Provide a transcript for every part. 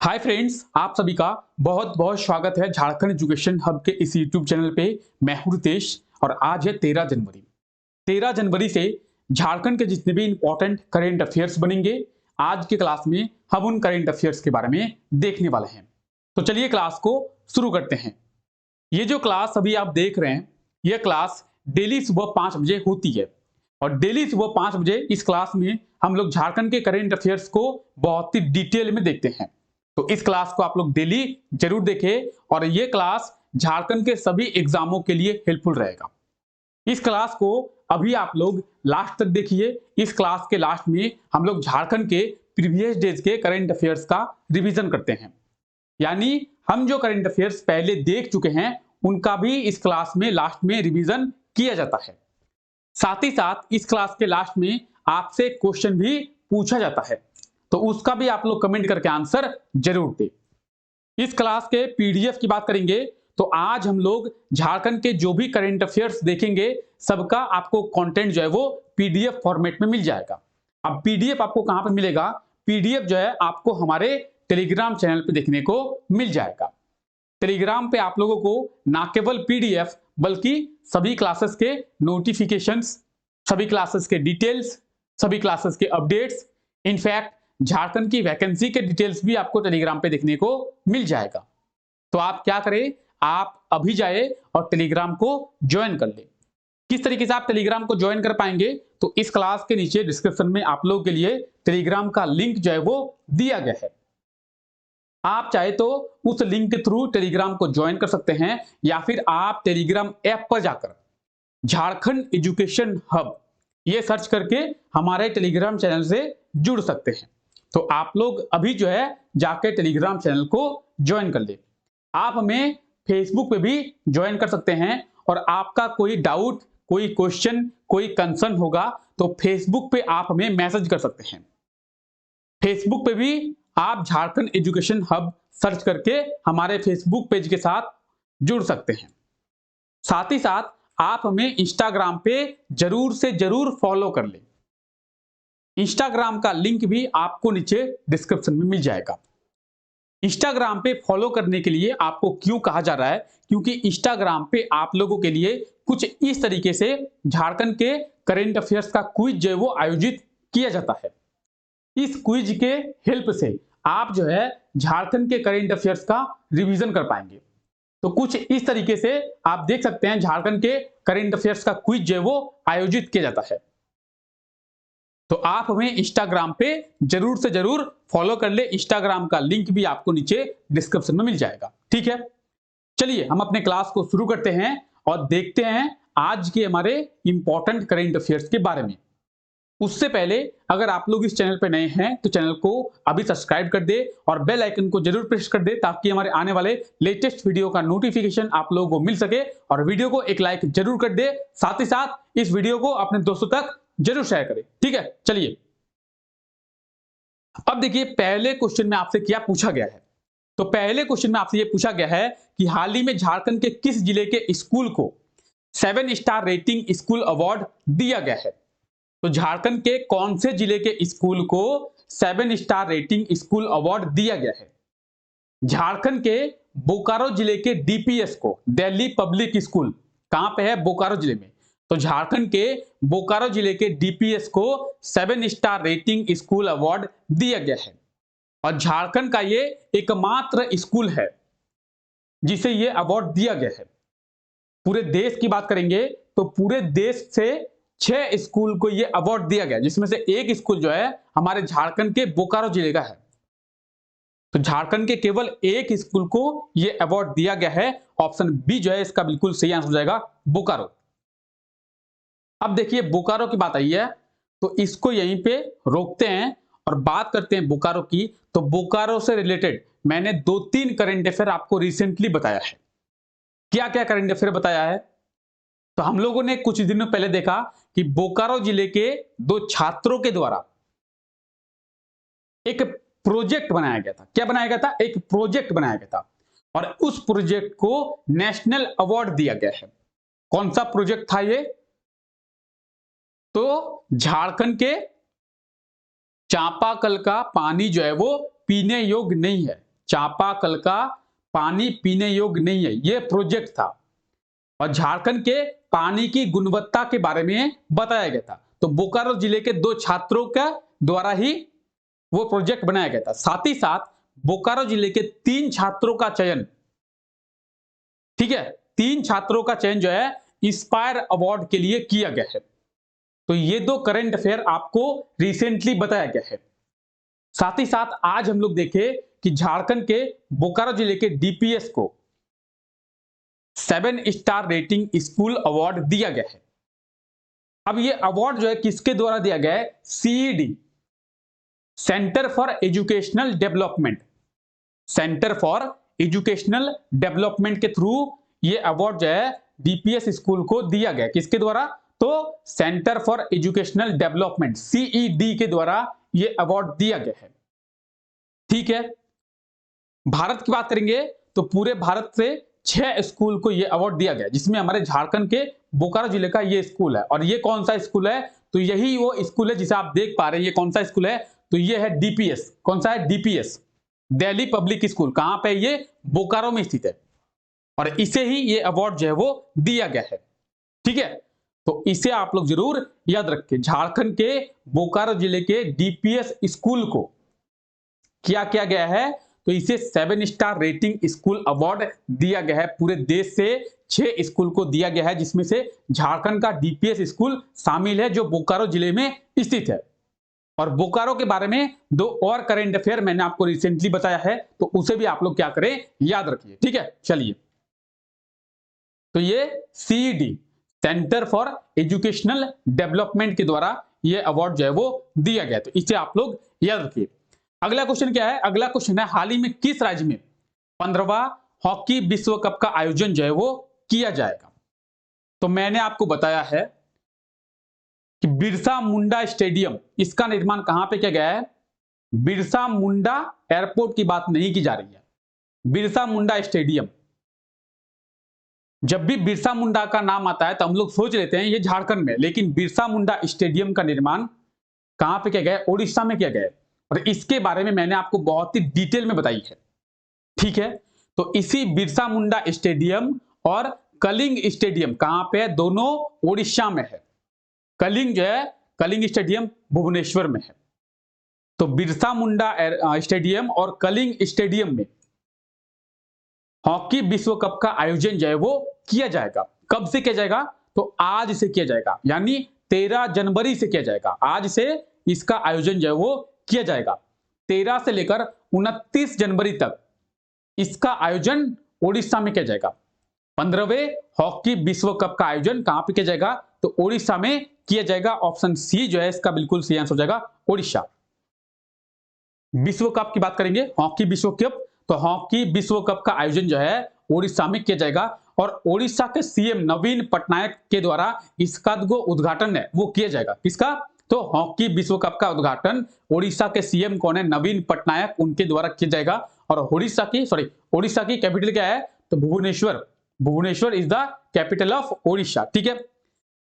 Hi friends, आप सभी का बहुत बहुत स्वागत है झारखंड एजुकेशन हब के इस यूट्यूब चैनल पे। मैं हूं रितेश और आज है 13 जनवरी। 13 जनवरी से झारखंड के जितने भी इंपॉर्टेंट करेंट अफेयर्स बनेंगे, आज की क्लास में हम उन करेंट अफेयर्स के बारे में देखने वाले हैं। तो चलिए क्लास को शुरू करते हैं। ये जो क्लास अभी आप देख रहे हैं, यह क्लास डेली सुबह 5 बजे होती है और डेली सुबह 5 बजे इस क्लास में हम लोग झारखंड के करेंट अफेयर्स को बहुत ही डिटेल में देखते हैं। तो इस क्लास को आप लोग डेली जरूर देखें और ये क्लास झारखंड के सभी एग्जामों के लिए हेल्पफुल रहेगा। इस क्लास को अभी आप लोग लास्ट तक देखिए। इस क्लास के लास्ट में हम लोग झारखंड के प्रीवियस डेज के करंट अफेयर्स का रिवीजन करते हैं, यानी हम जो करंट अफेयर्स पहले देख चुके हैं उनका भी इस क्लास में लास्ट में रिवीजन किया जाता है। साथ ही साथ इस क्लास के लास्ट में आपसे क्वेश्चन भी पूछा जाता है, तो उसका भी आप लोग कमेंट करके आंसर जरूर दें। इस क्लास के पीडीएफ की बात करेंगे तो आज हम लोग झारखंड के जो भी करंट अफेयर्स देखेंगे सबका आपको कंटेंट जो है वो पीडीएफ फॉर्मेट में मिल जाएगा। अब पीडीएफ आपको कहां पर मिलेगा? पीडीएफ जो है आपको हमारे टेलीग्राम चैनल पे देखने को मिल जाएगा। टेलीग्राम पे आप लोगों को ना केवल पीडीएफ बल्कि सभी क्लासेस के नोटिफिकेशंस, सभी क्लासेस के डिटेल्स, सभी क्लासेस के अपडेट्स, इनफैक्ट झारखंड की वैकेंसी के डिटेल्स भी आपको टेलीग्राम पे देखने को मिल जाएगा। तो आप क्या करें, आप अभी जाए और टेलीग्राम को ज्वाइन कर ले। किस तरीके से आप टेलीग्राम को ज्वाइन कर पाएंगे? तो इस क्लास के नीचे डिस्क्रिप्शन में आप लोगों के लिए टेलीग्राम का लिंक जो है वो दिया गया है। आप चाहे तो उस लिंक के थ्रू टेलीग्राम को ज्वाइन कर सकते हैं या फिर आप टेलीग्राम ऐप पर जाकर झारखंड एजुकेशन हब ये सर्च करके हमारे टेलीग्राम चैनल से जुड़ सकते हैं। तो आप लोग अभी जो है जाके टेलीग्राम चैनल को ज्वाइन कर ले। आप हमें फेसबुक पे भी ज्वाइन कर सकते हैं और आपका कोई डाउट, कोई क्वेश्चन, कोई कंसर्न होगा तो फेसबुक पे आप हमें मैसेज कर सकते हैं। फेसबुक पे भी आप झारखंड एजुकेशन हब सर्च करके हमारे फेसबुक पेज के साथ जुड़ सकते हैं। साथ ही साथ आप हमें इंस्टाग्राम पे जरूर से जरूर फॉलो कर लें। इंस्टाग्राम का लिंक भी आपको नीचे डिस्क्रिप्शन में मिल जाएगा। इंस्टाग्राम पे फॉलो करने के लिए आपको क्यों कहा जा रहा है? क्योंकि इंस्टाग्राम पे आप लोगों के लिए कुछ इस तरीके से झारखंड के करंट अफेयर्स का क्विज जो है वो आयोजित किया जाता है। इस क्विज के हेल्प से आप जो है झारखंड के करंट अफेयर्स का रिवीजन कर पाएंगे। तो कुछ इस तरीके से आप देख सकते हैं झारखंड के करंट अफेयर्स का क्विज जो है वो आयोजित किया जाता है। तो आप हमें इंस्टाग्राम पे जरूर से जरूर फॉलो कर ले। इंस्टाग्राम का लिंक भी आपको नीचे डिस्क्रिप्शन में मिल जाएगा। ठीक है, चलिए हम अपने क्लास को शुरू करते हैं और देखते हैं आज के हमारे इंपॉर्टेंट करंट अफेयर्स के बारे में। उससे पहले अगर आप लोग इस चैनल पर नए हैं तो चैनल को अभी सब्सक्राइब कर दे और बेल आइकन को जरूर प्रेस कर दे ताकि हमारे आने वाले लेटेस्ट वीडियो का नोटिफिकेशन आप लोगों को मिल सके। और वीडियो को एक लाइक जरूर कर दे, साथ ही साथ इस वीडियो को अपने दोस्तों तक जरूर शेयर करें। ठीक है, चलिए अब देखिए पहले क्वेश्चन में आपसे क्या पूछा गया है। तो पहले क्वेश्चन में आपसे यह पूछा गया है कि हाल ही में झारखंड के किस जिले के स्कूल को 7 स्टार रेटिंग स्कूल अवार्ड दिया गया है? तो झारखंड के कौन से जिले के स्कूल को 7 स्टार रेटिंग स्कूल अवार्ड दिया गया है? झारखंड के बोकारो जिले के डीपीएस को, दिल्ली पब्लिक स्कूल, कहां पे है? बोकारो जिले में। तो झारखंड के बोकारो जिले के डीपीएस को 7 स्टार रेटिंग स्कूल अवार्ड दिया गया है और झारखंड का ये एकमात्र स्कूल है जिसे ये अवार्ड दिया गया है। पूरे देश की बात करेंगे तो पूरे देश से 6 स्कूल को ये अवार्ड दिया गया, जिसमें से एक स्कूल जो है हमारे झारखंड के बोकारो जिले का है। तो झारखंड के केवल एक स्कूल को यह अवार्ड दिया गया है। ऑप्शन बी जो है इसका बिल्कुल सही आंसर हो जाएगा, बोकारो। अब देखिए बोकारो की बात आई है तो इसको यहीं पे रोकते हैं और बात करते हैं बोकारो की। तो बोकारो से रिलेटेड मैंने 2-3 करंट अफेयर आपको रिसेंटली बताया है। क्या क्या करंट अफेयर बताया है? तो हम लोगों ने कुछ दिनों पहले देखा कि बोकारो जिले के 2 छात्रों के द्वारा एक प्रोजेक्ट बनाया गया था। क्या बनाया गया था? एक प्रोजेक्ट बनाया गया था और उस प्रोजेक्ट को नेशनल अवार्ड दिया गया है। कौन सा प्रोजेक्ट था ये? तो झारखंड के चापाकल का पानी जो है वो पीने योग्य नहीं है। चापाकल का पानी पीने योग्य नहीं है, यह प्रोजेक्ट था और झारखंड के पानी की गुणवत्ता के बारे में बताया गया था। तो बोकारो जिले के 2 छात्रों के द्वारा ही वो प्रोजेक्ट बनाया गया था। साथ ही साथ बोकारो जिले के 3 छात्रों का चयन, ठीक है, 3 छात्रों का चयन जो है इंस्पायर अवार्ड के लिए किया गया है। तो ये 2 करंट अफेयर आपको रिसेंटली बताया गया है। साथ ही साथ आज हम लोग देखें कि झारखंड के बोकारो जिले के डीपीएस को 7 स्टार रेटिंग स्कूल अवार्ड दिया गया है। अब ये अवार्ड जो है किसके द्वारा दिया गया है? CED, centre for educational development, centre for educational development के थ्रू ये अवार्ड जो है डीपीएस स्कूल को दिया गया। किसके द्वारा? तो centre for educational development, CED के द्वारा ये अवार्ड दिया गया है। ठीक है, भारत की बात करेंगे तो पूरे भारत से 6 स्कूल को यह अवार्ड दिया गया, जिसमें हमारे झारखंड के बोकारो जिले का ये स्कूल है। और ये कौन सा स्कूल है? तो यही वो स्कूल है जिसे आप देख पा रहे हैं। ये कौन सा स्कूल है? तो ये है डीपीएस। कौन सा है? DPS, Delhi public school. कहां पे? ये बोकारो में स्थित है और इसे ही ये अवार्ड जो है वो दिया गया है। ठीक है, तो इसे आप लोग जरूर याद रखें। झारखंड के बोकारो जिले के डीपीएस स्कूल को क्या किया गया है? तो इसे 7 स्टार रेटिंग स्कूल अवार्ड दिया गया है। पूरे देश से 6 स्कूल को दिया गया है, जिसमें से झारखंड का डीपीएस स्कूल शामिल है जो बोकारो जिले में स्थित है। और बोकारो के बारे में 2 और करंट अफेयर मैंने आपको रिसेंटली बताया है, तो उसे भी आप लोग क्या करें? याद रखिए। ठीक है, चलिए, तो ये CED, centre for educational development के द्वारा ये अवार्ड जो है वो दिया गया, तो इसे आप लोग याद रखिए। अगला क्वेश्चन क्या है? अगला क्वेश्चन है, हाल ही में किस राज्य में 15वां हॉकी विश्व कप का आयोजन जो है वो किया जाएगा? तो मैंने आपको बताया है कि बिरसा मुंडा स्टेडियम, इसका निर्माण कहां पे किया गया है? बिरसा मुंडा एयरपोर्ट की बात नहीं की जा रही है, बिरसा मुंडा स्टेडियम। जब भी बिरसा मुंडा का नाम आता है तो हम लोग सोच लेते हैं ये झारखंड में, लेकिन बिरसा मुंडा स्टेडियम का निर्माण कहां पे किया गया है? ओडिशा में किया गया है। और इसके बारे में मैंने आपको बहुत ही डिटेल में बताई है। ठीक है, तो इसी बिरसा मुंडा स्टेडियम और कलिंग स्टेडियम कहां पे है? दोनों ओडिशा में है। कलिंग जो है, कलिंग स्टेडियम भुवनेश्वर में है। तो बिरसा मुंडा स्टेडियम और कलिंग स्टेडियम में हॉकी विश्व कप का आयोजन जो है वो किया जाएगा। कब से किया जाएगा? तो आज से किया जाएगा, यानी 13 जनवरी से किया जाएगा। आज से इसका आयोजन जो है वो किया जाएगा। 13 से लेकर 29 जनवरी तक इसका आयोजन ओडिशा में किया जाएगा। 15वें हॉकी विश्व कप का आयोजन कहां पे किया जाएगा? तो ओडिशा में किया जाएगा। ऑप्शन सी जो है इसका बिल्कुल सही आंसर हो जाएगा, ओडिशा। विश्व कप की बात करेंगे, हॉकी विश्व कप, तो हॉकी विश्व कप का आयोजन जो है ओडिशा में किया जाएगा। और ओडिशा के सीएम नवीन पटनायक के द्वारा इसका जो उद्घाटन है वो किया जाएगा। किसका? तो हॉकी विश्व कप का उद्घाटन ओडिशा के सीएम कौन है? नवीन पटनायक, उनके द्वारा किया जाएगा। और ओडिशा की कैपिटल क्या है? तो Bhubaneswar. Bhubaneswar is the capital of Odisha. ठीक है,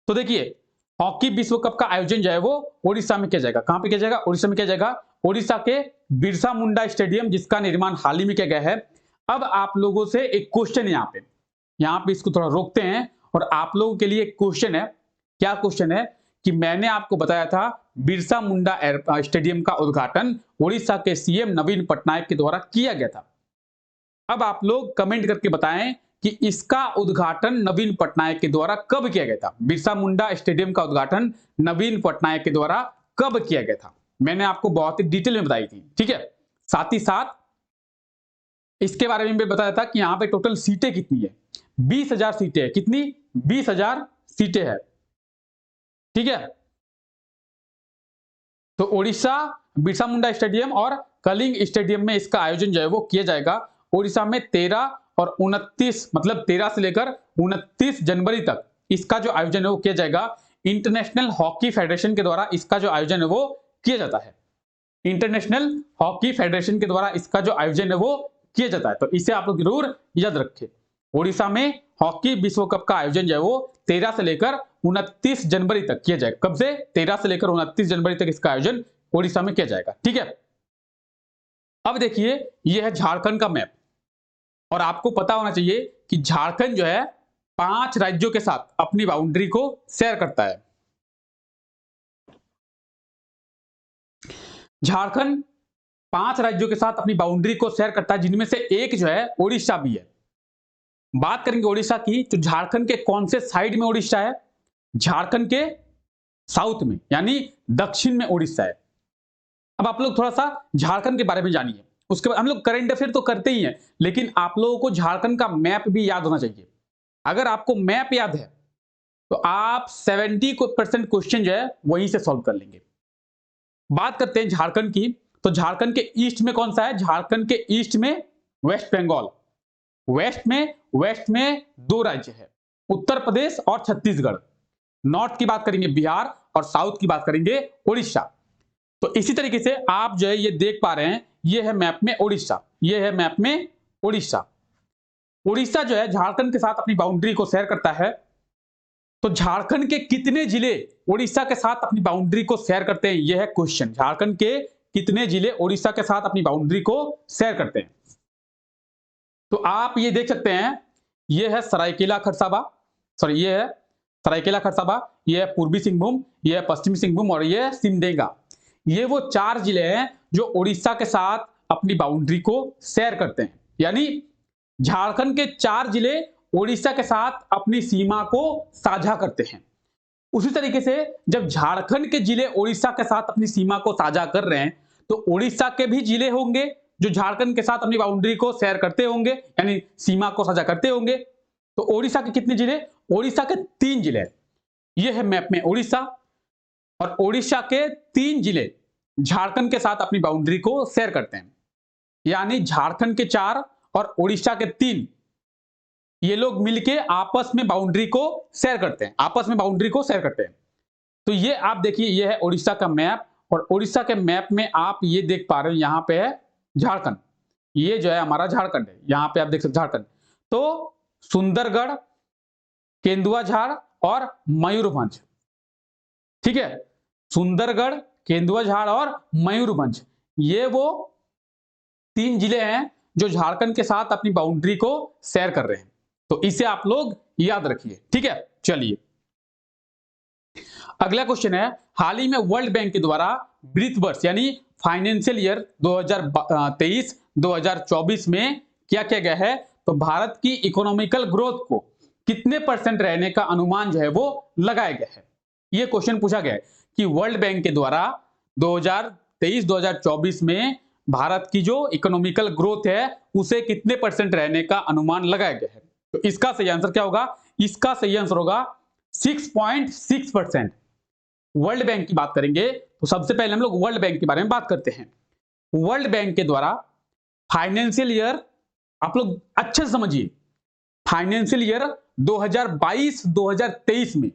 तो देखिए हॉकी विश्व कप का आयोजन जो है वो ओडिशा में किया जाएगा। कहां पे किया जाएगा? ओडिशा में किया जाएगा। ओडिशा के बिरसा मुंडा स्टेडियम, जिसका निर्माण हाल ही में किया गया है। अब आप लोगों से एक क्वेश्चन यहाँ पे इसको थोड़ा रोकते हैं और आप लोगों के लिए एक क्वेश्चन है। क्या क्वेश्चन है? कि मैंने आपको बताया था बिरसा मुंडा स्टेडियम का उद्घाटन ओडिशा के सीएम नवीन पटनायक के द्वारा किया गया था। अब आप लोग कमेंट करके बताएं कि इसका उद्घाटन नवीन पटनायक के द्वारा कब किया गया था? बिरसा मुंडा स्टेडियम का उद्घाटन नवीन पटनायक के द्वारा कब किया गया था? मैंने आपको बहुत ही डिटेल में बताई थी। ठीक है, साथ ही साथ इसके बारे में भी बताया था कि यहां पे टोटल सीटें कितनी है? 20,000 सीटें है। कितनी? 20,000 सीटें है। ठीक है, तो ओडिशा बिरसा मुंडा स्टेडियम और कलिंग स्टेडियम में इसका आयोजन जो है वो किया जाएगा। ओडिशा में 13 और 29, मतलब 13 से लेकर 29 जनवरी तक इसका जो आयोजन है वो किया जाएगा। इंटरनेशनल हॉकी फेडरेशन के द्वारा इसका जो आयोजन है वो किया जाता है। इंटरनेशनल हॉकी फेडरेशन के द्वारा इसका जो आयोजन है वो किया जाता है, तो इसे आप लोग जरूर याद रखें। ओडिशा में हॉकी विश्व कप का आयोजन जो है वो 13 से लेकर 29 जनवरी तक किया जाएगा। कब से? 13 से लेकर 29 जनवरी तक इसका आयोजन ओडिशा में किया जाएगा। ठीक है, अब देखिए ये है झारखंड का मैप और आपको पता होना चाहिए कि झारखंड जो है 5 राज्यों के साथ अपनी बाउंड्री को शेयर करता है। झारखंड 5 राज्यों के साथ अपनी बाउंड्री को शेयर करता है, जिनमें से एक जो है ओडिशा भी है। बात करेंगे ओडिशा की, तो झारखंड के कौन से साइड में ओडिशा है? झारखंड के साउथ में, यानी दक्षिण में ओडिशा है। अब आप लोग थोड़ा सा झारखंड के बारे में जानिए, उसके बाद हम लोग करंट अफेयर तो करते ही हैं, लेकिन आप लोगों को झारखंड का मैप भी याद होना चाहिए। अगर आपको मैप याद है तो आप 70% क्वेश्चन जो है वहीं से सॉल्व कर लेंगे। बात करते हैं झारखंड की, तो झारखंड के ईस्ट में कौन सा है? झारखंड के ईस्ट में वेस्ट बंगाल। वेस्ट में 2 राज्य है, उत्तर प्रदेश और छत्तीसगढ़। नॉर्थ की बात करेंगे बिहार और साउथ की बात करेंगे उड़ीसा। तो इसी तरीके से आप जो है ये देख पा रहे हैं, ये है मैप में उड़ीसा, ये है मैप में उड़ीसा। उड़ीसा जो है झारखंड के साथ अपनी बाउंड्री को शेयर करता है। तो झारखंड के कितने जिले उड़ीसा के साथ अपनी बाउंड्री को शेयर करते हैं? यह है क्वेश्चन। झारखंड के कितने जिले उड़ीसा के साथ अपनी बाउंड्री को शेयर करते हैं? तो आप ये देख सकते हैं, ये है सरायकेला खरसावा, सॉरी ये है सरायकेला खरसावा, ये है पूर्वी सिंहभूम, ये है पश्चिमी सिंहभूम और ये है सिमडेगा। ये वो 4 जिले हैं जो उड़ीसा के साथ अपनी बाउंड्री को शेयर करते हैं, यानी झारखंड के 4 जिले उड़ीसा के साथ अपनी सीमा को साझा करते हैं। उसी तरीके से जब झारखंड के जिले उड़ीसा के साथ अपनी सीमा को साझा कर रहे हैं, तो उड़ीसा के भी जिले होंगे जो झारखंड के साथ अपनी बाउंड्री को शेयर करते होंगे, यानी सीमा को साझा करते होंगे। तो उड़ीसा के कितने जिले? उड़ीसा के 3 जिले। यह है मैप में उड़ीसा, और उड़ीसा के 3 जिले झारखंड के साथ अपनी बाउंड्री को शेयर करते हैं, यानी झारखंड के 4 और उड़ीसा के 3, ये लोग मिलके आपस में बाउंड्री को शेयर करते हैं, आपस में बाउंड्री को शेयर करते हैं। तो ये आप देखिए, ये है उड़ीसा का मैप, और उड़ीसा के मैप में आप ये देख पा रहे हो, यहां पे है झारखंड, ये जो है हमारा झारखंड है, यहां पे आप देख सकते झारखंड। तो सुंदरगढ़, केंदुआ झाड़ और मयूरभंज, ठीक है, सुंदरगढ़, केंदुआ झाड़ और मयूरभंज, ये वो 3 जिले हैं जो झारखंड के साथ अपनी बाउंड्री को शेयर कर रहे हैं। तो इसे आप लोग याद रखिए, ठीक है। चलिए अगला क्वेश्चन है, हाल ही में वर्ल्ड बैंक के द्वारा वित्त वर्ष यानी फाइनेंशियल ईयर 2023-2024 में क्या किया गया है? तो भारत की इकोनॉमिकल ग्रोथ को कितने % रहने का अनुमान जो है वो लगाया गया है। ये क्वेश्चन पूछा गया है कि वर्ल्ड बैंक के द्वारा 2023-2024 में भारत की जो इकोनॉमिकल ग्रोथ है उसे कितने % रहने का अनुमान लगाया गया है। तो इसका सही आंसर क्या होगा? इसका सही आंसर होगा 6.6%। वर्ल्ड बैंक की बात करेंगे तो सबसे पहले हम लोग वर्ल्ड बैंक के बारे में बात करते हैं। वर्ल्ड बैंक के द्वारा फाइनेंशियल ईयर, आप लोग अच्छे से समझिए, फाइनेंशियल ईयर 2022-2023 में,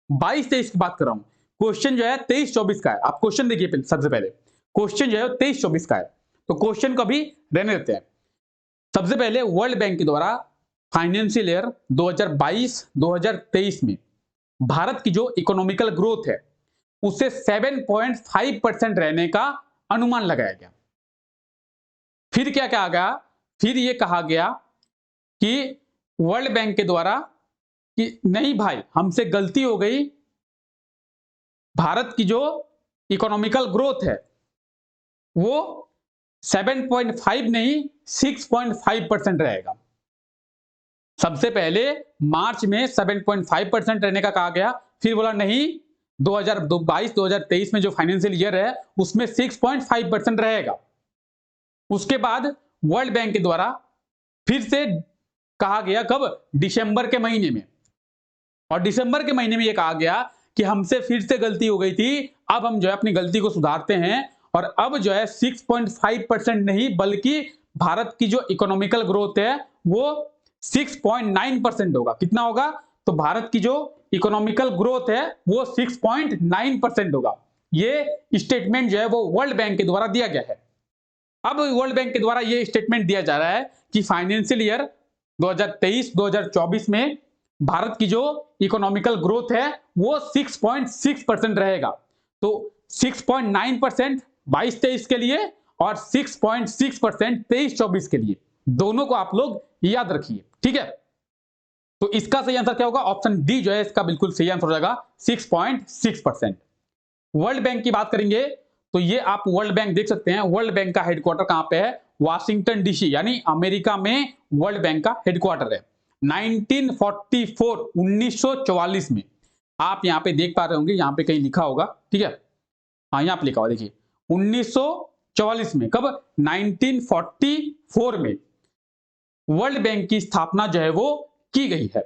22-23 की बात कर रहा हूं, क्वेश्चन जो है 23-24 का है। आप क्वेश्चन देखिए, सबसे पहले क्वेश्चन जो है 23-24 का है, तो क्वेश्चन को भी रहने देते हैं। सबसे पहले वर्ल्ड बैंक के द्वारा फाइनेंशियल ईयर 2022-2023 में भारत की जो इकोनॉमिकल ग्रोथ है उसे 7.5% रहने का अनुमान लगाया गया। फिर क्या कहा गया? फिर यह कहा गया कि वर्ल्ड बैंक के द्वारा कि नहीं भाई, हमसे गलती हो गई, भारत की जो इकोनॉमिकल ग्रोथ है वो 7.5 नहीं 6.5% रहेगा। सबसे पहले मार्च में 7.5% रहने का कहा गया, फिर बोला नहीं 2022-2023 में जो फाइनेंशियल ईयर है उसमें 6.5% रहेगा। उसके बाद वर्ल्ड बैंक के द्वारा फिर से कहा गया, कब? दिसंबर के महीने में, और दिसंबर के महीने में यह कहा गया कि हमसे फिर से गलती हो गई थी, अब हम जो है अपनी गलती को सुधारते हैं, और अब जो है 6.5% नहीं बल्कि भारत की जो इकोनॉमिकल ग्रोथ है वो 6.9% होगा। कितना होगा? तो भारत की जो इकोनॉमिकल ग्रोथ है वो 6.9% होगा। ये स्टेटमेंट जो है वो वर्ल्ड बैंक के द्वारा दिया गया है। अब वर्ल्ड बैंक के द्वारा ये स्टेटमेंट दिया जा रहा है कि फाइनेंशियल ईयर 2023-2024 में भारत की जो इकोनॉमिकल ग्रोथ है वो 6.6% रहेगा। तो 6.9% 22-23 के लिए और 6.6% 23-24 के लिए। दोनों को आप लोग याद रखिए, ठीक है। तो इसका सही आंसर क्या होगा? ऑप्शन डी जो है इसका बिल्कुल सही आंसर हो जाएगा 6.6%। वर्ल्ड बैंक की बात करेंगे तो ये आप वर्ल्ड बैंक देख सकते हैं। वर्ल्ड बैंक का हेडक्वार्टर कहां पे है? वाशिंगटन डीसी यानी अमेरिका में वर्ल्ड बैंक का हेडक्वार्टर है। 1944 1944 में आप यहां पे देख पा रहे होंगे, यहां पे कहीं लिखा होगा, ठीक है। हाँ यहां पे लिखा हुआ देखिए 1944 में। कब? 1944 में वर्ल्ड बैंक की स्थापना जो है वो की गई है।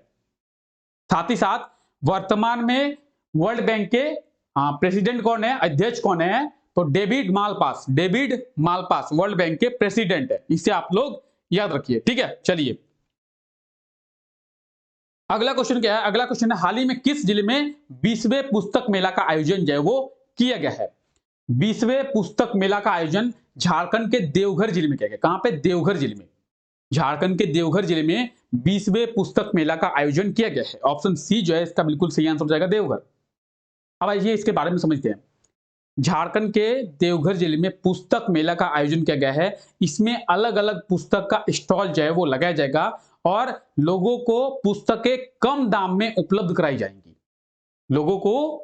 साथ ही साथ वर्तमान में वर्ल्ड बैंक के प्रेसिडेंट कौन है, अध्यक्ष कौन है? तो David Malpass. David Malpass world bank के प्रेसिडेंट है। इसे आप लोग याद रखिए, ठीक है। चलिए अगला क्वेश्चन क्या है? अगला क्वेश्चन है हाल ही में किस जिले में 20वें पुस्तक मेला का आयोजन जो है वो किया गया है? 20वें पुस्तक मेला का आयोजन झारखंड के देवघर जिले में किया गया। कहां पे? देवघर जिले में। झारखंड के देवघर जिले में 20वें पुस्तक मेला का आयोजन किया गया है। ऑप्शन सी जो है इसका बिल्कुल सही आंसर हो जाएगा, देवघर। अब आइए इसके बारे में समझते हैं। झारखंड के देवघर जिले में पुस्तक मेला का आयोजन किया गया है। इसमें अलग अलग पुस्तक का स्टॉल जो है वो लगाया जाएगा और लोगों को पुस्तकें कम दाम में उपलब्ध कराई जाएंगी। लोगों को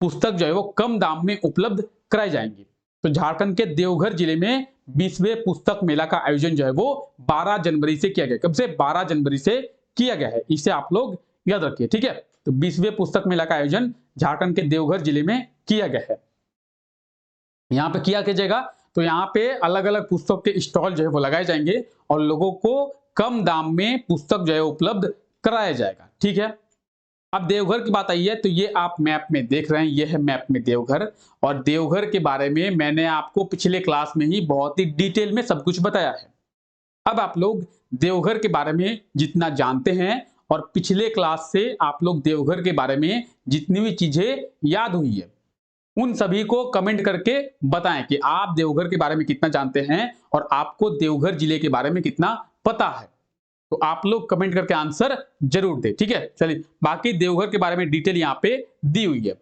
पुस्तक जो है वो कम दाम में उपलब्ध कराई जाएंगी। तो झारखंड के देवघर जिले में 20वें पुस्तक मेला का आयोजन जो है वो 12 जनवरी से किया गया। कब से? 12 जनवरी से किया गया है। इसे आप लोग याद रखिए, ठीक है। तो 20वें पुस्तक मेला का आयोजन झारखंड के देवघर जिले में किया गया है। यहां पे किया जाएगा तो यहाँ पे अलग अलग पुस्तक के स्टॉल जो है वो लगाए जाएंगे और लोगों को कम दाम में पुस्तक जो है उपलब्ध कराया जाएगा, ठीक है। अब देवघर की बात आई है तो ये आप मैप में देख रहे हैं, ये है मैप में देवघर। और देवघर के बारे में मैंने आपको पिछले क्लास में ही बहुत ही डिटेल में सब कुछ बताया है। अब आप लोग देवघर के बारे में जितना जानते हैं और पिछले क्लास से आप लोग देवघर के बारे में जितनी भी चीजें याद हुई है उन सभी को कमेंट करके बताएं कि आप देवघर के बारे में कितना जानते हैं और आपको देवघर जिले के बारे में कितना पता है। तो आप लोग कमेंट करके आंसर जरूर दें, ठीक है। चलिए बाकी देवघर के बारे में डिटेल यहां पे दी हुई है।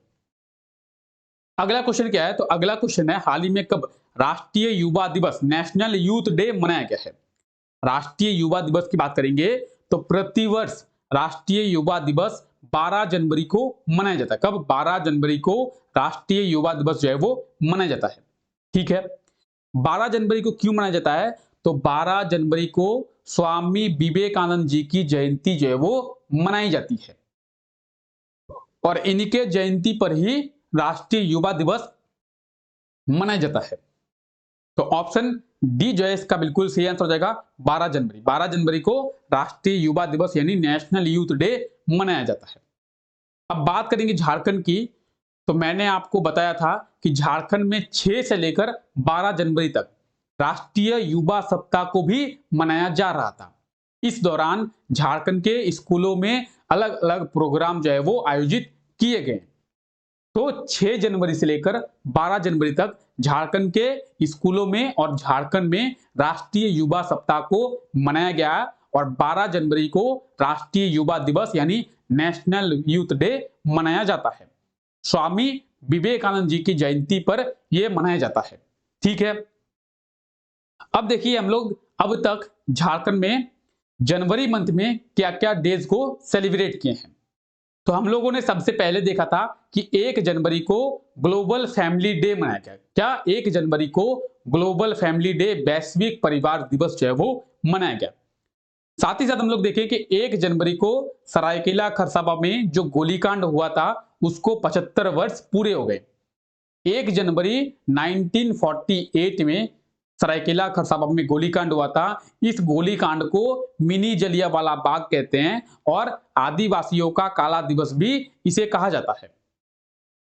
अगला क्वेश्चन क्या है? तो अगला क्वेश्चन है हाल ही में कब राष्ट्रीय युवा दिवस नेशनल यूथ डे मनाया गया है? राष्ट्रीय युवा दिवस की बात करेंगे तो प्रतिवर्ष राष्ट्रीय युवा दिवस 12 जनवरी को मनाया जाता है। कब? 12 जनवरी को राष्ट्रीय युवा दिवस जो है वो मनाया जाता है, ठीक है। 12 जनवरी को क्यों मनाया जाता है? तो 12 जनवरी को स्वामी विवेकानंद जी की जयंती जो है वो मनाई जाती है और इनके जयंती पर ही राष्ट्रीय युवा दिवस मनाया जाता है। तो ऑप्शन डी जो है इसका बिल्कुल सही आंसर हो जाएगा 12 जनवरी। 12 जनवरी को राष्ट्रीय युवा दिवस यानी नेशनल यूथ डे मनाया जाता है। अब बात करेंगे झारखंड की तो मैंने आपको बताया था कि झारखंड में 6 से लेकर 12 जनवरी तक राष्ट्रीय युवा सप्ताह को भी मनाया जा रहा था। इस दौरान झारखंड के स्कूलों में अलग अलग प्रोग्राम जो है वो आयोजित किए गए। तो 6 जनवरी से लेकर 12 जनवरी तक झारखंड के स्कूलों में और झारखंड में राष्ट्रीय युवा सप्ताह को मनाया गया और 12 जनवरी को राष्ट्रीय युवा दिवस यानी नेशनल यूथ डे मनाया जाता है। स्वामी विवेकानंद जी की जयंती पर यह मनाया जाता है, ठीक है। अब देखिए हम लोग अब तक झारखंड में जनवरी मंथ में क्या क्या डेज को सेलिब्रेट किए हैं। तो हम लोगों ने सबसे पहले देखा था कि 1 जनवरी को ग्लोबल फैमिली डे मनाया गया। क्या? 1 जनवरी को ग्लोबल फैमिली डे वैश्विक परिवार दिवस जो है वो मनाया गया। साथ ही साथ हम लोग देखें कि 1 जनवरी को सरायकेला खरसावां में जो गोलीकांड हुआ था उसको 75 वर्ष पूरे हो गए। 1 जनवरी 1948 में सरायकेला खरसावां में गोलीकांड हुआ था। इस गोलीकांड को मिनी जलियांवाला बाग कहते हैं और आदिवासियों का काला दिवस भी इसे कहा जाता है।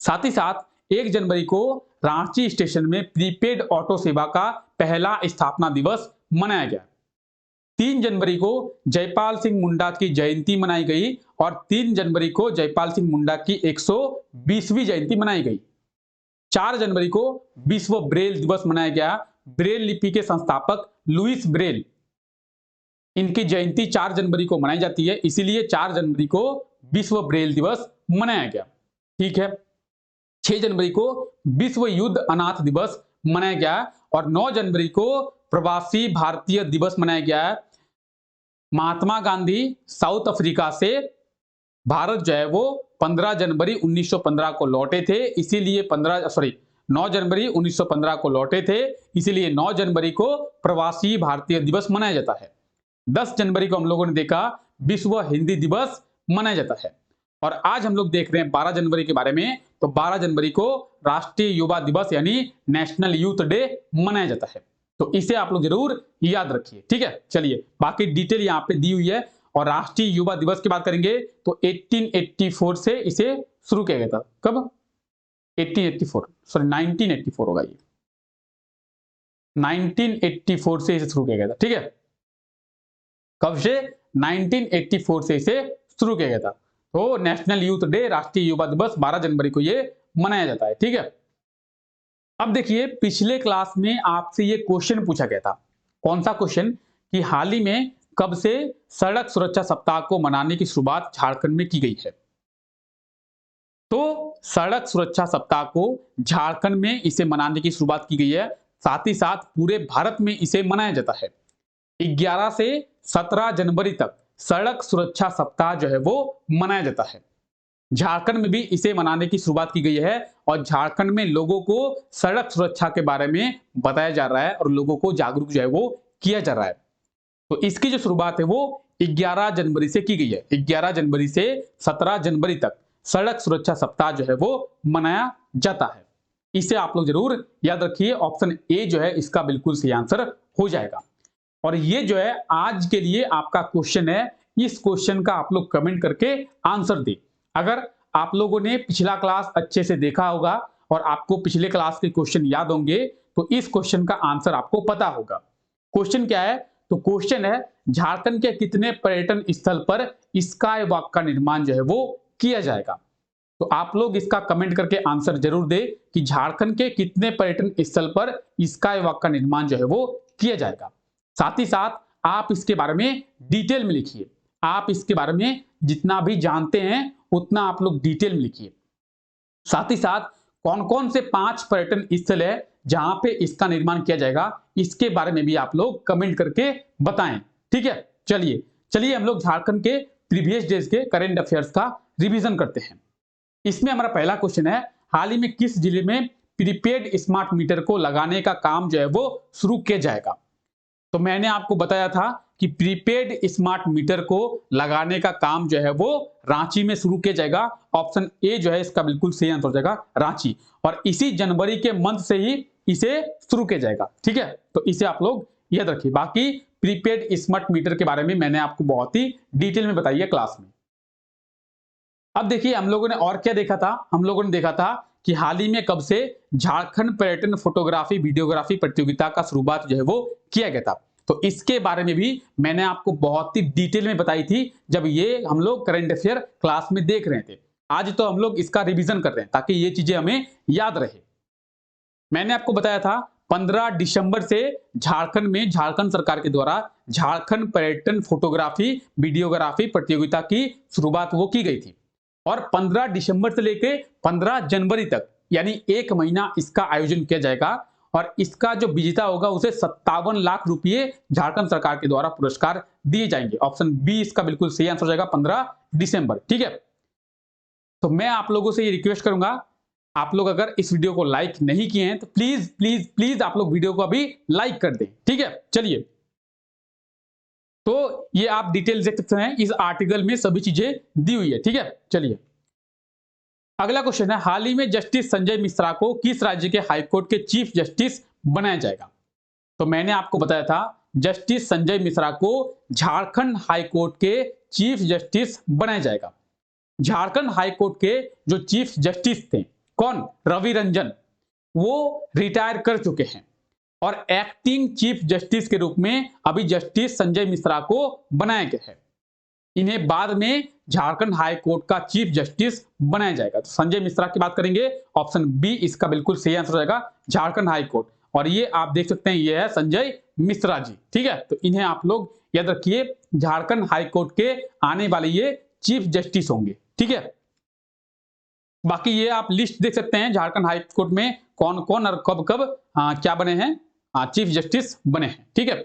साथ ही साथ 1 जनवरी को रांची स्टेशन में प्रीपेड ऑटो सेवा का पहला स्थापना दिवस मनाया गया। 3 जनवरी को जयपाल सिंह मुंडा की जयंती मनाई गई और 3 जनवरी को जयपाल सिंह मुंडा की 120वीं जयंती मनाई गई। 4 जनवरी को विश्व ब्रेल दिवस मनाया गया। ब्रेल लिपि के संस्थापक लुईस ब्रेल, इनकी जयंती 4 जनवरी को मनाई जाती है, इसीलिए 4 जनवरी को विश्व ब्रेल दिवस मनाया गया, ठीक है। 6 जनवरी को विश्व युद्ध अनाथ दिवस मनाया गया और 9 जनवरी को प्रवासी भारतीय दिवस मनाया गया है। महात्मा गांधी साउथ अफ्रीका से भारत जो है वो 15 जनवरी 1915 को लौटे थे, इसीलिए 9 जनवरी 1915 को लौटे थे, इसीलिए 9 जनवरी को प्रवासी भारतीय दिवस मनाया जाता है। 10 जनवरी को हम लोगों ने देखा विश्व हिंदी दिवस मनाया जाता है। और आज हम लोग देख रहे हैं 12 जनवरी के बारे में, तो 12 जनवरी को राष्ट्रीय युवा दिवस यानी नेशनल यूथ डे मनाया जाता है। तो इसे आप लोग जरूर याद रखिए, ठीक है। चलिए बाकी डिटेल यहाँ पे दी हुई है। और राष्ट्रीय युवा दिवस की बात करेंगे तो 1884 से इसे शुरू किया गया था। कब? 1984 होगा ये। 1984 से इसे शुरू किया गया था, ठीक है। कब से? 1984 से इसे शुरू किया गया था। तो नेशनल यूथ डे, राष्ट्रीय युवा दिवस 12 जनवरी को ये मनाया जाता है, ठीक है। अब देखिए पिछले क्लास में आपसे ये क्वेश्चन पूछा गया था। कौन सा क्वेश्चन? कि हाल ही में कब से सड़क सुरक्षा सप्ताह को मनाने की शुरुआत झारखंड में की गई है। तो सड़क सुरक्षा सप्ताह को झारखंड में इसे मनाने की शुरुआत की गई है, साथ ही साथ पूरे भारत में इसे मनाया जाता है। 11 से 17 जनवरी तक सड़क सुरक्षा सप्ताह जो है वो मनाया जाता है। झारखंड में भी इसे मनाने की शुरुआत की गई है और झारखंड में लोगों को सड़क सुरक्षा के बारे में बताया जा रहा है और लोगों को जागरूक जो है वो किया जा रहा है। तो इसकी जो शुरुआत है वो 11 जनवरी से की गई है। 11 जनवरी से 17 जनवरी तक सड़क सुरक्षा सप्ताह जो है वो मनाया जाता है। इसे आप लोग जरूर याद रखिए। ऑप्शन ए जो है इसका बिल्कुल सही आंसर हो जाएगा। और ये जो है आज के लिए आपका क्वेश्चन है। इस क्वेश्चन का आप लोग कमेंट करके आंसर दें। अगर आप लोगों ने पिछला क्लास अच्छे से देखा होगा और आपको पिछले क्लास के क्वेश्चन याद होंगे तो इस क्वेश्चन का आंसर आपको पता होगा। क्वेश्चन क्या है? तो क्वेश्चन है झारखंड के कितने पर्यटन स्थल पर स्काई वॉक का निर्माण जो है वो किया जाएगा। तो आप लोग इसका कमेंट करके आंसर जरूर दें कि झारखंड के कितने पर्यटन स्थल पर स्काई वॉक का निर्माण जो है वो किया जाएगा। साथ ही साथ आप इसके बारे में डिटेल में लिखिए। आप इसके बारे में जितना भी जानते हैं उतना आप लोग डिटेल में लिखिए। साथ ही साथ कौन कौन से 5 पर्यटन स्थल है जहां पे इसका निर्माण किया जाएगा, इसके बारे में भी आप लोग कमेंट करके बताएं, ठीक है। चलिए हम लोग झारखंड के प्रीवियस डेज के करंट अफेयर्स का रिवीजन करते हैं। इसमें हमारा पहला क्वेश्चन है, हाल ही में किस जिले में प्रीपेड स्मार्ट मीटर को लगाने का काम जो है वो शुरू किया जाएगा। तो मैंने आपको बताया था कि प्रीपेड स्मार्ट मीटर को लगाने का काम जो है वो रांची में शुरू किया जाएगा। ऑप्शन ए जो है इसका बिल्कुल सही आंसर हो जाएगा, रांची। और इसी जनवरी के मंथ से ही इसे शुरू किया जाएगा, ठीक है। तो इसे आप लोग याद रखिए। बाकी प्रीपेड स्मार्ट मीटर के बारे में मैंने आपको बहुत ही डिटेल में बताई है क्लास में। अब देखिए हम लोगों ने और क्या देखा था। हम लोगों ने देखा था कि हाल ही में कब से झारखंड पर्यटन फोटोग्राफी वीडियोग्राफी प्रतियोगिता का शुरुआत जो है वो किया गया था। तो इसके बारे में भी मैंने आपको बहुत ही डिटेल में बताई थी जब ये हम लोग करंट अफेयर क्लास में देख रहे थे। आज तो हम लोग इसका रिवीजन कर रहे हैं ताकि ये चीजें हमें याद रहे। मैंने आपको बताया था 15 दिसंबर से झारखंड में झारखंड सरकार के द्वारा झारखंड पर्यटन फोटोग्राफी वीडियोग्राफी प्रतियोगिता की शुरुआत वो की गई थी। और 15 दिसंबर से लेकर 15 जनवरी तक यानी 1 महीना इसका आयोजन किया जाएगा। और इसका जो विजेता होगा उसे 57 लाख रुपए झारखंड सरकार के द्वारा पुरस्कार दिए जाएंगे। ऑप्शन बी इसका बिल्कुल सही आंसर हो जाएगा, 15 दिसंबर, ठीक है। तो मैं आप लोगों से ये रिक्वेस्ट करूंगा, आप लोग अगर इस वीडियो को लाइक नहीं किए हैं तो प्लीज प्लीज प्लीज आप लोग वीडियो को अभी लाइक कर दें, ठीक है। चलिए तो ये आप डिटेल देख सकते हैं, इस आर्टिकल में सभी चीजें दी हुई है, ठीक है। चलिए अगला क्वेश्चन है, हाल ही में जस्टिस संजय मिश्रा को किस राज्य के हाईकोर्ट के चीफ जस्टिस बनाया जाएगा। तो मैंने आपको बताया था जस्टिस संजय मिश्रा को झारखंड हाईकोर्ट के चीफ जस्टिस बनाया जाएगा। झारखंड हाईकोर्ट के जो चीफ जस्टिस थे, कौन? रवि रंजन, वो रिटायर कर चुके हैं और एक्टिंग चीफ जस्टिस के रूप में अभी जस्टिस संजय मिश्रा को बनाया गया है। इन्हें बाद में झारखंड हाई कोर्ट का चीफ जस्टिस बनाया जाएगा। तो संजय मिश्रा की बात करेंगे, ऑप्शन बी इसका बिल्कुल सही आंसर हो जाएगा, झारखंड हाई कोर्ट। और ये आप देख सकते हैं ये है संजय मिश्रा जी, ठीक है। तो इन्हें आप लोग याद रखिए, झारखंड हाई कोर्ट के आने वाले ये चीफ जस्टिस होंगे, ठीक है। बाकी ये आप लिस्ट देख सकते हैं झारखंड हाई कोर्ट में कौन कौन और कब कब क्या बने हैं। चीफ जस्टिस बने हैं। ठीक है,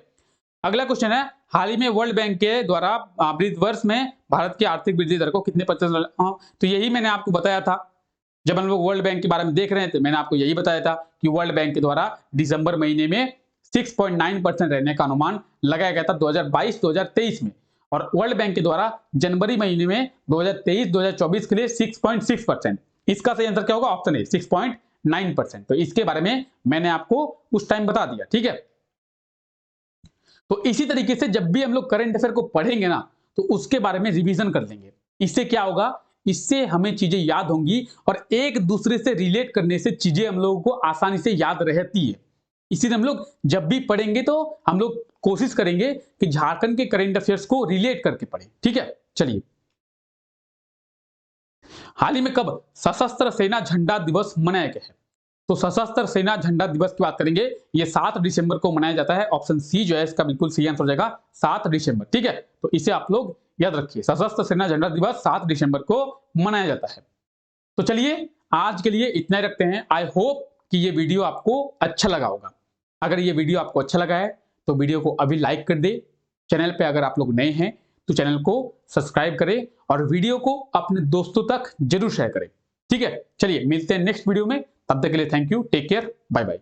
अगला क्वेश्चन है, हाल ही में वर्ल्ड बैंक के द्वारा वित्त वर्ष में भारत की आर्थिक वृद्धि दर को कितने प्रतिशत, तो यही मैंने आपको बताया था जब हम लोग वर्ल्ड बैंक के बारे में देख रहे थे, मैंने आपको यही बताया था कि वर्ल्ड बैंक के द्वारा दिसंबर महीने में 6.9% रहने का अनुमान लगाया गया था 2022-2023 में, और वर्ल्ड बैंक के द्वारा जनवरी महीने में 2023-2024 के लिए 6.6%। इसका सही आंसर क्या होगा? Option A 6.9%। तो इसके बारे में मैंने आपको उस टाइम बता दिया। ठीक है, तो इसी तरीके से जब भी हम लोग करंट अफेयर को पढ़ेंगे ना, तो उसके बारे में रिवीजन कर लेंगे। इससे क्या होगा? इससे हमें चीजें याद होंगी और एक दूसरे से रिलेट करने से चीजें हम लोगों को आसानी से याद रहती है। इसीलिए हम लोग जब भी पढ़ेंगे तो हम लोग कोशिश करेंगे कि झारखंड के करंट अफेयर्स को रिलेट करके पढ़ें। ठीक है, चलिए, हाल ही में कब सशस्त्र सेना झंडा दिवस मनाया गया है? तो सशस्त्र सेना झंडा दिवस की बात करेंगे, ये 7 दिसंबर को मनाया जाता है। ऑप्शन सी जो है इसका बिल्कुल सही आंसर हो जाएगा, 7 दिसंबर। ठीक है, तो इसे आप लोग याद रखिए, सशस्त्र सेना झंडा दिवस 7 दिसंबर को मनाया जाता है। तो चलिए, आज के लिए इतना ही रखते हैं। आई होप कि ये वीडियो आपको अच्छा लगा होगा। अगर ये वीडियो आपको अच्छा लगा है तो वीडियो को अभी लाइक कर दे। चैनल पे अगर आप लोग नए हैं तो चैनल को सब्सक्राइब करें और वीडियो को अपने दोस्तों तक जरूर शेयर करें। ठीक है, चलिए मिलते हैं नेक्स्ट वीडियो में, तब तक के लिए thank you, take care, bye bye.